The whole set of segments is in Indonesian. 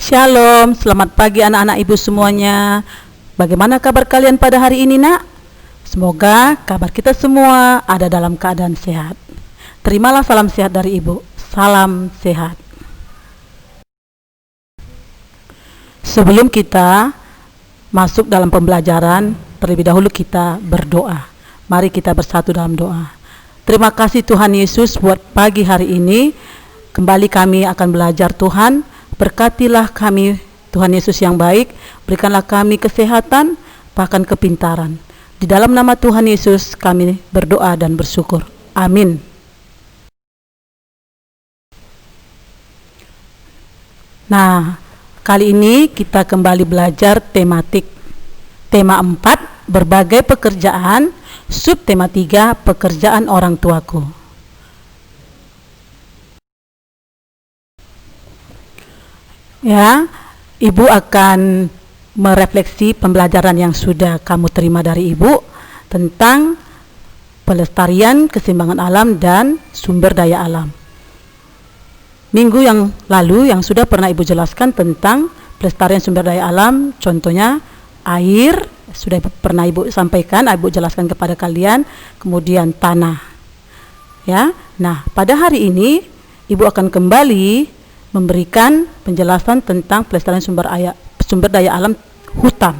Shalom, selamat pagi anak-anak ibu semuanya. Bagaimana kabar kalian pada hari ini, nak? Semoga kabar kita semua ada dalam keadaan sehat. Terimalah salam sehat dari ibu. Salam sehat. Sebelum kita masuk dalam pembelajaran, terlebih dahulu kita berdoa. Mari kita bersatu dalam doa. Terima kasih Tuhan Yesus buat pagi hari ini. Kembali kami akan belajar Tuhan. Berkatilah kami Tuhan Yesus yang baik. Berikanlah kami kesehatan, bahkan kepintaran. Di dalam nama Tuhan Yesus kami berdoa dan bersyukur. Amin. Nah, kali ini kita kembali belajar tematik. Tema 4, berbagai pekerjaan. Subtema 3, pekerjaan orang tuaku. Ya, ibu akan merefleksi pembelajaran yang sudah kamu terima dari ibu tentang pelestarian keseimbangan alam dan sumber daya alam. Minggu yang lalu yang sudah pernah ibu jelaskan tentang pelestarian sumber daya alam, contohnya air, sudah pernah ibu sampaikan, ibu jelaskan kepada kalian, kemudian tanah. Ya, nah pada hari ini ibu akan kembali memberikan penjelasan tentang pelestarian sumber daya alam hutan.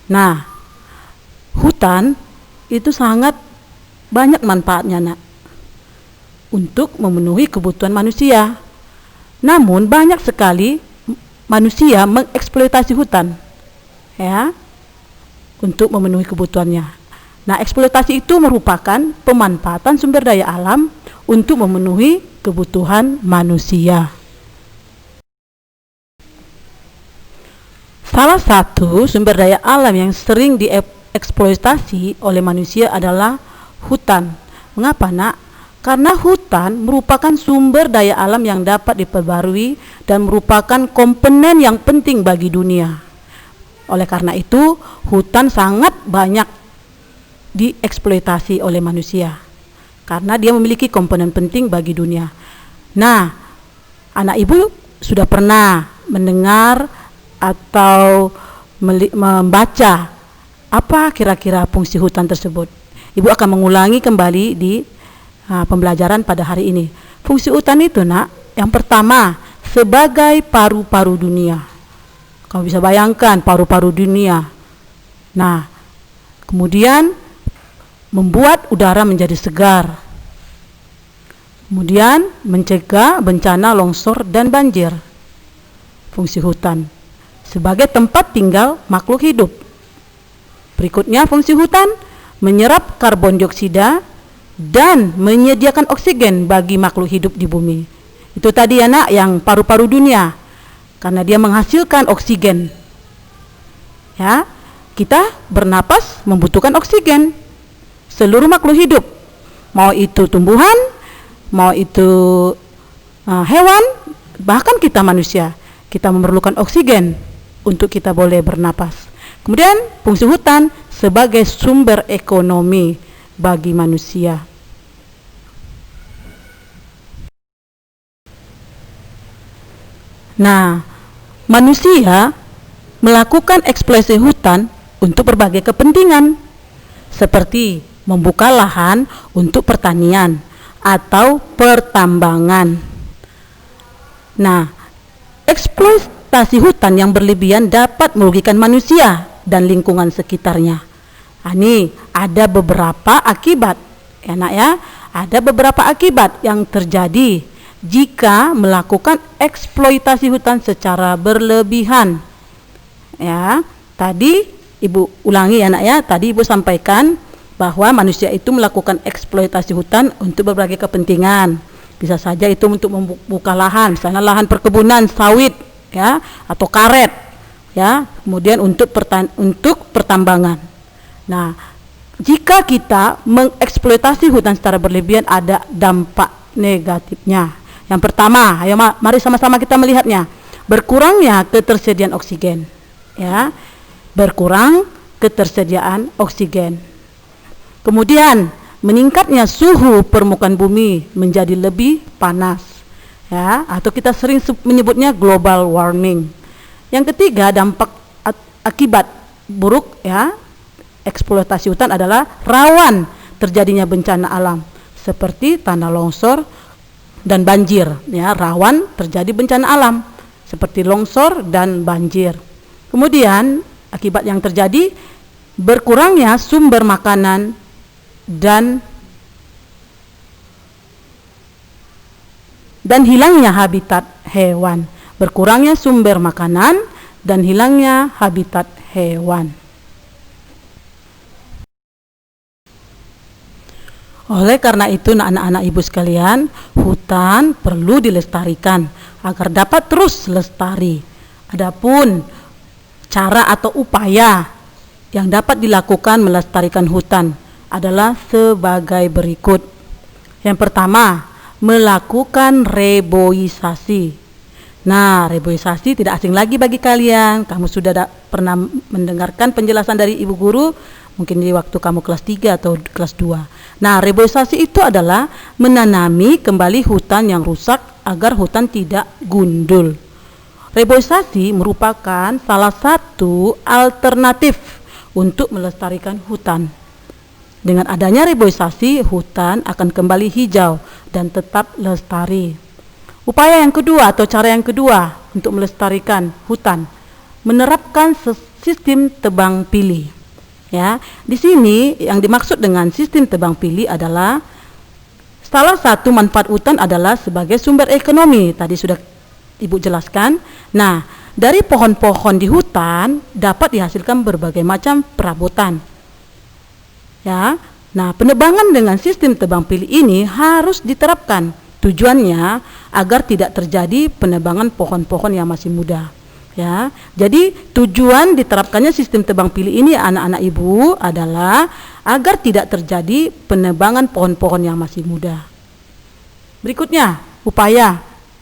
Nah, hutan itu sangat banyak manfaatnya, nak, untuk memenuhi kebutuhan manusia. Namun banyak sekali manusia mengeksploitasi hutan, ya, untuk memenuhi kebutuhannya. Nah, eksploitasi itu merupakan pemanfaatan sumber daya alam untuk memenuhi kebutuhan manusia. Salah satu sumber daya alam yang sering dieksploitasi oleh manusia adalah hutan. Mengapa, nak? Karena hutan merupakan sumber daya alam yang dapat diperbarui dan merupakan komponen yang penting bagi dunia. Oleh karena itu, hutan sangat banyak dieksploitasi oleh manusia karena dia memiliki komponen penting bagi dunia. Nah, anak ibu sudah pernah mendengar atau membaca apa kira-kira fungsi hutan tersebut. Ibu akan mengulangi kembali di pembelajaran pada hari ini. Fungsi hutan itu, nak, yang pertama sebagai paru-paru dunia. Kamu bisa bayangkan paru-paru dunia. Nah, kemudian membuat udara menjadi segar. Kemudian mencegah bencana longsor dan banjir. Fungsi hutan sebagai tempat tinggal makhluk hidup. Berikutnya fungsi hutan menyerap karbon dioksida dan menyediakan oksigen bagi makhluk hidup di bumi. Itu tadi, anak, yang paru-paru dunia, karena dia menghasilkan oksigen. Ya, kita bernapas membutuhkan oksigen. Seluruh makhluk hidup, mau itu tumbuhan, mau itu hewan, bahkan kita manusia, kita memerlukan oksigen untuk kita boleh bernapas. Kemudian fungsi hutan sebagai sumber ekonomi bagi manusia. Nah, manusia melakukan eksploitasi hutan untuk berbagai kepentingan, seperti membuka lahan untuk pertanian atau pertambangan. Nah, eksploitasi hutan yang berlebihan dapat merugikan manusia dan lingkungan sekitarnya. Ini ada beberapa akibat, ya, nak, ya. Ada beberapa akibat yang terjadi jika melakukan eksploitasi hutan secara berlebihan. Ya, tadi ibu ulangi, ya, nak, ya. Tadi ibu sampaikan bahwa manusia itu melakukan eksploitasi hutan untuk berbagai kepentingan. Bisa saja itu untuk membuka lahan, misalnya lahan perkebunan sawit, ya, atau karet, ya. Kemudian untuk pertambangan. Nah, jika kita mengeksploitasi hutan secara berlebihan, ada dampak negatifnya. Yang pertama, ayo mari sama-sama kita melihatnya. Berkurangnya ketersediaan oksigen, ya. Berkurang ketersediaan oksigen. Kemudian meningkatnya suhu permukaan bumi menjadi lebih panas. ya, atau kita sering menyebutnya global warming. Yang ketiga, dampak akibat buruk ya eksploitasi hutan adalah rawan terjadinya bencana alam seperti tanah longsor dan banjir, ya, rawan terjadi bencana alam seperti longsor dan banjir. Kemudian akibat yang terjadi berkurangnya sumber makanan dan hilangnya habitat hewan. Berkurangnya sumber makanan dan hilangnya habitat hewan. Oleh karena itu, anak-anak ibu sekalian, hutan perlu dilestarikan agar dapat terus lestari. Adapun cara atau upaya yang dapat dilakukan melestarikan hutan adalah sebagai berikut. Yang pertama, melakukan reboisasi. Nah, reboisasi tidak asing lagi bagi kalian. Kamu sudah pernah mendengarkan penjelasan dari ibu guru, mungkin di waktu kamu kelas 3 atau kelas 2. Nah, reboisasi itu adalah menanami kembali hutan yang rusak agar hutan tidak gundul. Reboisasi merupakan salah satu alternatif untuk melestarikan hutan. Dengan adanya reboisasi, hutan akan kembali hijau dan tetap lestari. Upaya yang kedua atau cara yang kedua untuk melestarikan hutan, menerapkan sistem tebang pilih. Ya, di sini yang dimaksud dengan sistem tebang pilih adalah salah satu manfaat hutan adalah sebagai sumber ekonomi. Tadi sudah Ibu jelaskan. Nah, dari pohon-pohon di hutan dapat dihasilkan berbagai macam perabotan. Ya, nah penebangan dengan sistem tebang pilih ini harus diterapkan. Tujuannya agar tidak terjadi penebangan pohon-pohon yang masih muda. Ya, jadi tujuan diterapkannya sistem tebang pilih ini anak-anak ibu adalah agar tidak terjadi penebangan pohon-pohon yang masih muda. Berikutnya, upaya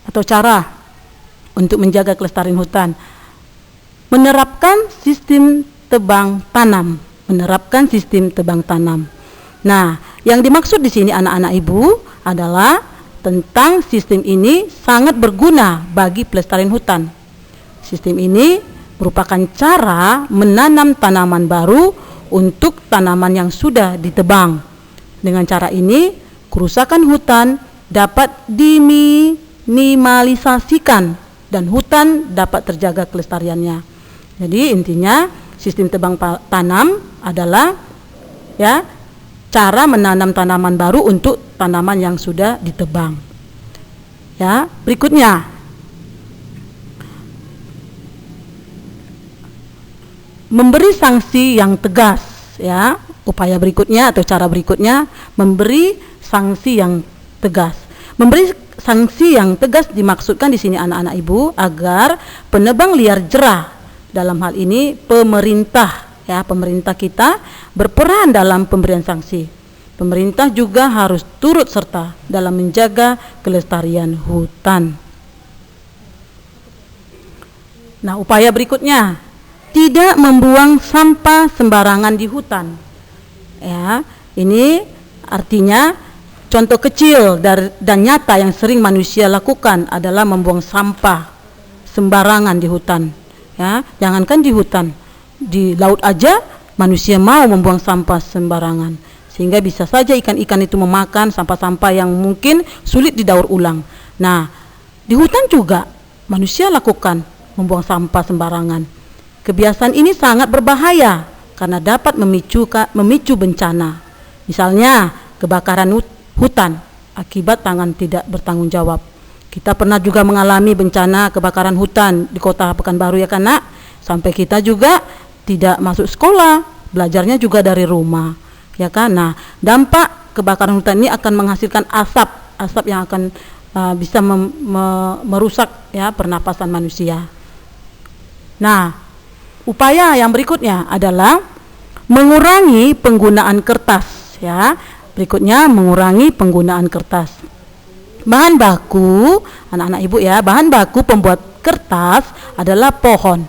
atau cara untuk menjaga kelestarian hutan. Menerapkan sistem tebang tanam. Menerapkan sistem tebang tanam. Nah, yang dimaksud di sini anak-anak ibu adalah tentang sistem ini sangat berguna bagi pelestarian hutan. Sistem ini merupakan cara menanam tanaman baru untuk tanaman yang sudah ditebang. Dengan cara ini, kerusakan hutan dapat diminimalisasikan dan hutan dapat terjaga kelestariannya. Jadi intinya sistem tebang tanam adalah ya cara menanam tanaman baru untuk tanaman yang sudah ditebang. Ya, berikutnya memberi sanksi yang tegas. Ya, upaya berikutnya atau cara berikutnya memberi sanksi yang tegas. Memberi sanksi yang tegas dimaksudkan di sini anak-anak ibu agar penebang liar jerah, dalam hal ini pemerintah. Ya, pemerintah kita berperan dalam pemberian sanksi. Pemerintah juga harus turut serta dalam menjaga kelestarian hutan. Nah, upaya berikutnya, tidak membuang sampah sembarangan di hutan. Ya, ini artinya contoh kecil dan nyata yang sering manusia lakukan adalah membuang sampah sembarangan di hutan. Ya, jangankan di hutan, di laut aja manusia mau membuang sampah sembarangan, sehingga bisa saja ikan-ikan itu memakan sampah-sampah yang mungkin sulit didaur ulang. Nah, di hutan juga manusia lakukan membuang sampah sembarangan. Kebiasaan ini sangat berbahaya karena dapat memicu bencana. Misalnya kebakaran hutan akibat tangan tidak bertanggung jawab. Kita pernah juga mengalami bencana kebakaran hutan di kota Pekanbaru ya kan nak? Sampai kita juga tidak masuk sekolah, belajarnya juga dari rumah, ya kan? Nah, dampak kebakaran hutan ini akan menghasilkan asap yang akan bisa merusak ya pernapasan manusia. Nah, upaya yang berikutnya adalah mengurangi penggunaan kertas, ya. Berikutnya mengurangi penggunaan kertas. Bahan baku, anak-anak ibu ya, bahan baku pembuat kertas adalah pohon.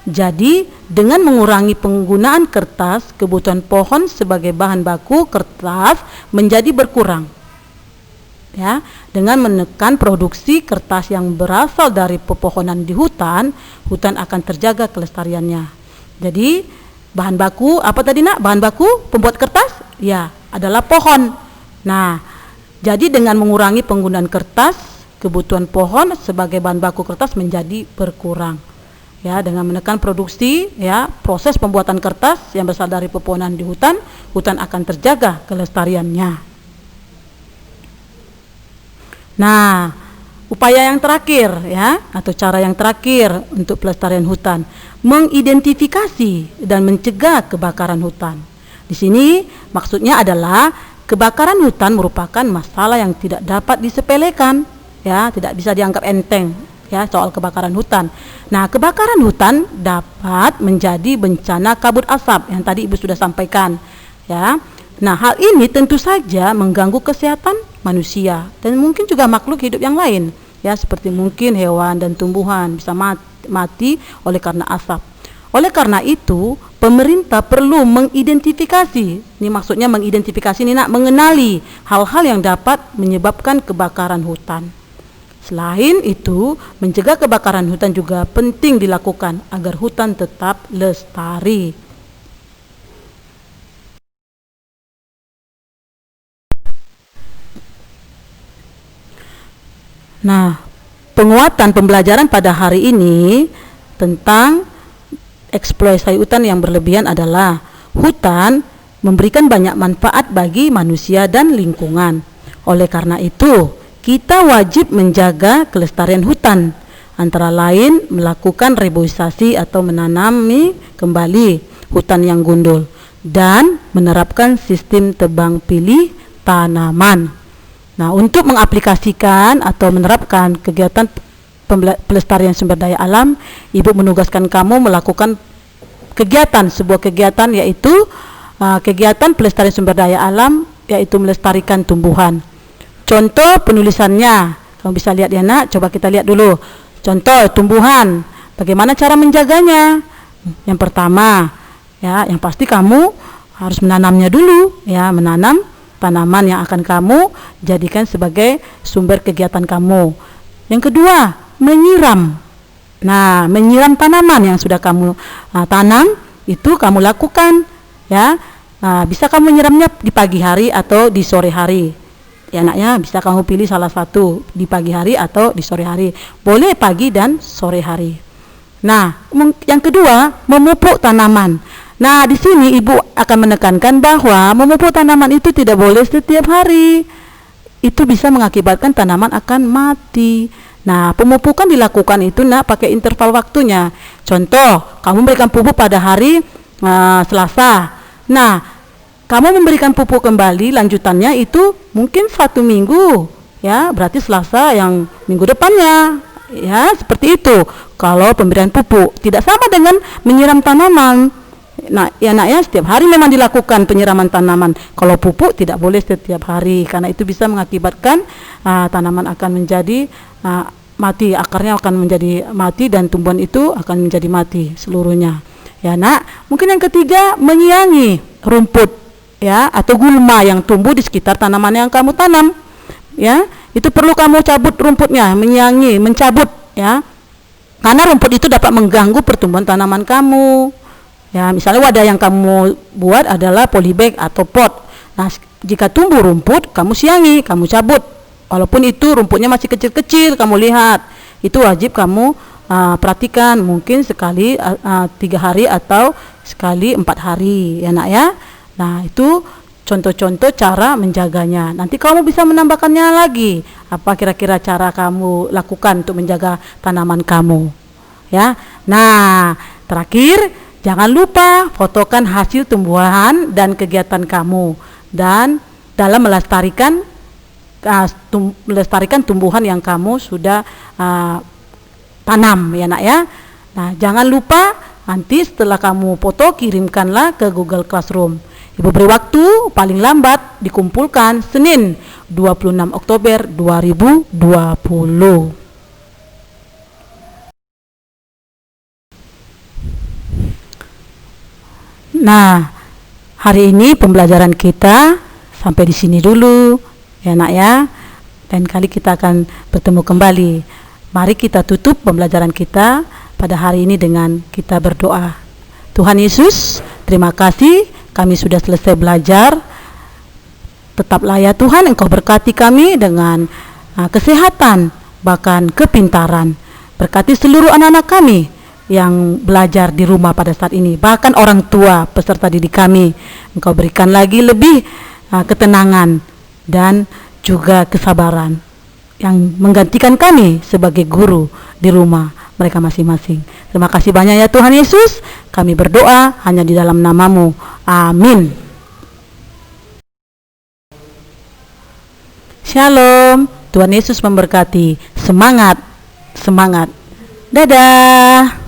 Jadi dengan mengurangi penggunaan kertas, kebutuhan pohon sebagai bahan baku kertas menjadi berkurang. Ya, Dengan menekan produksi kertas yang berasal dari pepohonan di hutan, hutan akan terjaga kelestariannya. Jadi bahan baku apa tadi nak? Bahan baku pembuat kertas? Ya, adalah pohon. Nah, jadi dengan mengurangi penggunaan kertas, kebutuhan pohon sebagai bahan baku kertas menjadi berkurang. Ya, dengan menekan produksi, ya, proses pembuatan kertas yang berasal dari pepohonan di hutan, hutan akan terjaga kelestariannya. Nah, upaya yang terakhir, ya, atau cara yang terakhir untuk pelestarian hutan, mengidentifikasi dan mencegah kebakaran hutan. Di sini maksudnya adalah kebakaran hutan merupakan masalah yang tidak dapat disepelekan, ya, tidak bisa dianggap enteng, ya, soal kebakaran hutan. Nah, kebakaran hutan dapat menjadi bencana kabut asap yang tadi Ibu sudah sampaikan, ya. Nah, hal ini tentu saja mengganggu kesehatan manusia dan mungkin juga makhluk hidup yang lain, ya, seperti mungkin hewan dan tumbuhan bisa mati oleh karena asap. Oleh karena itu, pemerintah perlu mengidentifikasi, ini maksudnya mengidentifikasi ini nak, mengenali hal-hal yang dapat menyebabkan kebakaran hutan. Selain itu, mencegah kebakaran hutan juga penting dilakukan agar hutan tetap lestari. Nah, penguatan pembelajaran pada hari ini tentang eksploitasi hutan yang berlebihan adalah hutan memberikan banyak manfaat bagi manusia dan lingkungan. Oleh karena itu, kita wajib menjaga kelestarian hutan, antara lain melakukan reboisasi atau menanami kembali hutan yang gundul dan menerapkan sistem tebang pilih tanaman. Nah, untuk mengaplikasikan atau menerapkan kegiatan pelestarian sumber daya alam, Ibu menugaskan kamu melakukan sebuah kegiatan yaitu kegiatan pelestarian sumber daya alam, yaitu melestarikan tumbuhan. Contoh penulisannya, kamu bisa lihat ya nak, coba kita lihat dulu. Contoh tumbuhan, bagaimana cara menjaganya? Yang pertama, ya, yang pasti kamu harus menanamnya dulu, ya, menanam tanaman yang akan kamu jadikan sebagai sumber kegiatan kamu. Yang kedua, menyiram. Nah, menyiram tanaman yang sudah kamu tanam itu kamu lakukan, ya. Nah, bisa kamu menyiramnya di pagi hari atau di sore hari. Ya anaknya, bisa kamu pilih salah satu, di pagi hari atau di sore hari. Boleh pagi dan sore hari. Nah, yang kedua, memupuk tanaman. Nah, di sini Ibu akan menekankan bahwa memupuk tanaman itu tidak boleh setiap hari. Itu bisa mengakibatkan tanaman akan mati. Nah, pemupukan dilakukan itu nak pakai interval waktunya. Contoh, kamu memberikan pupuk pada hari Selasa. Nah, kamu memberikan pupuk kembali lanjutannya itu mungkin 1 minggu, ya, berarti Selasa yang minggu depannya, ya, seperti itu. Kalau pemberian pupuk tidak sama dengan menyiram tanaman. Nah, ya nak, ya, setiap hari memang dilakukan penyiraman tanaman. Kalau pupuk tidak boleh setiap hari, karena itu bisa mengakibatkan tanaman akan menjadi mati, akarnya akan menjadi mati dan tumbuhan itu akan menjadi mati seluruhnya. Ya nak, mungkin yang ketiga, menyiangi rumput, ya, atau gulma yang tumbuh di sekitar tanaman yang kamu tanam. Ya, itu perlu kamu cabut rumputnya, menyiangi, mencabut, ya. Karena rumput itu dapat mengganggu pertumbuhan tanaman kamu. Ya, misalnya wadah yang kamu buat adalah polybag atau pot. Nah, jika tumbuh rumput, kamu siangi, kamu cabut. Walaupun itu rumputnya masih kecil-kecil, kamu lihat. Itu wajib kamu perhatikan, mungkin sekali 3 hari atau sekali 4 hari, ya nak, ya. Nah, itu contoh-contoh cara menjaganya. Nanti kamu bisa menambahkannya lagi. Apa kira-kira cara kamu lakukan untuk menjaga tanaman kamu? Ya. Nah, terakhir, jangan lupa fotokan hasil tumbuhan dan kegiatan kamu, dan dalam melestarikan tumbuhan yang kamu sudah tanam, ya nak, ya. Nah, jangan lupa nanti setelah kamu foto, kirimkanlah ke Google Classroom. Ibu beri waktu paling lambat dikumpulkan Senin 26 Oktober 2020. Nah, hari ini pembelajaran kita sampai di sini dulu, ya nak, ya. Lain kali kita akan bertemu kembali. Mari kita tutup pembelajaran kita pada hari ini dengan kita berdoa. Tuhan Yesus, terima kasih kami sudah selesai belajar. Tetaplah ya Tuhan, Engkau berkati kami dengan kesehatan, bahkan kepintaran. Berkati seluruh anak-anak kami yang belajar di rumah pada saat ini, bahkan orang tua peserta didik kami. Engkau berikan lagi lebih ketenangan dan juga kesabaran yang menggantikan kami sebagai guru di rumah mereka masing-masing. Terima kasih banyak ya Tuhan Yesus. Kami berdoa hanya di dalam nama-Mu. Amin. Shalom. Tuhan Yesus memberkati. Semangat, semangat. Dadah.